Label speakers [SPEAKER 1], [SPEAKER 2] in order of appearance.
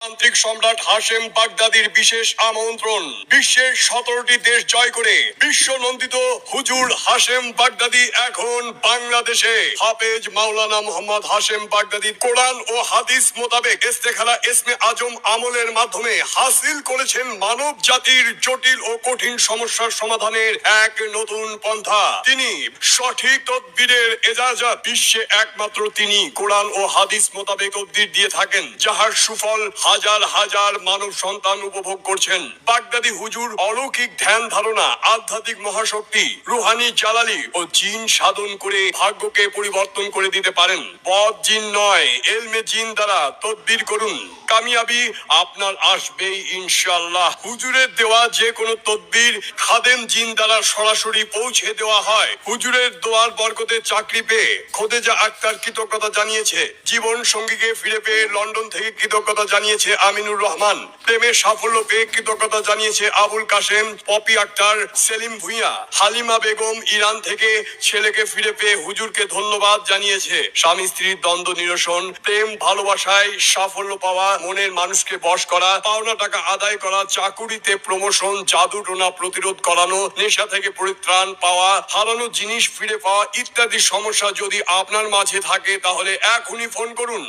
[SPEAKER 1] তান্ত্রিক সম্রাট হাশেম বাগদাদির বিশেষ আমন্ত্রণ। বিশ্বের 17টি দেশ জয় করে বিশ্ব নন্দিত হুজুর হাশেম বাগদাদি এখন বাংলাদেশে। হাফেজ মাওলানা মোহাম্মদ হাশেম বাগদাদি কোরআন ও হাদিস মোতাবেক ইস্তেখারা ইসমে আজম আমলের মাধ্যমে হাসিল করেছেন মানব জাতির জটিল ও কঠিন সমস্যার সমাধানের এক নতুন পন্থা। তিনি সঠিক তদবিরের এজাজত। বিশ্বে একমাত্র তিনি কোরআন ও হাদিস মোতাবেক তদবির দিয়ে থাকেন, যাহার সুফল হাজার হাজার মানব সন্তান উপভোগ করছেন। বাগদাদি হুজুর অলৌকিক ধ্যান ধারণা, আধ্যাত্মিক মহাশক্তি, রুহানি জালালি ও জিন সাধন করে ভাগ্যকে পরিবর্তন করে দিতে পারেন। বদ জিন নয়, এলমে জিন দ্বারা তদবির করুন, কামিয়াবি আপনার আসবেই ইনশাআল্লাহ। হুজুরের দেওয়া যে কোনো তদবির খাদেম জিন দ্বারা সরাসরি পৌঁছে দেওয়া হয়। হুজুরের দোয়ার বরকতে চাকরি পেয়ে খোদেজা আক্তার কৃতজ্ঞতা জানিয়েছে। জীবন সঙ্গীকে ফিরে পেয়ে লন্ডন থেকে কৃতজ্ঞতা জানিয়েছে আমিনুর রহমান। প্রেমের সাফল্য পেয়ে কৃতজ্ঞতা জানিয়েছে আবুল কাশেম, পপি আক্তার, সেলিম ভুঁইয়া। হালিমা বেগম ইরান থেকে ছেলেকে ফিরে পেয়ে হুজুরকে ধন্যবাদ জানিয়েছে। স্বামী স্ত্রীর দ্বন্দ্ব নিরসন, প্রেম ভালোবাসায় সাফল্য পাওয়া, মনের মানুষকে বশ করা, পাওনা টাকা আদায় করা, চাকুরিতে প্রমোশন, জাদু টোনা প্রতিরোধ করানো, নেশা থেকে পরিত্রাণ পাওয়া, হারানো জিনিস ফিরে পাওয়া ইত্যাদি সমস্যা যদি আপনার মাঝে থাকে তাহলে এখনই ফোন করুন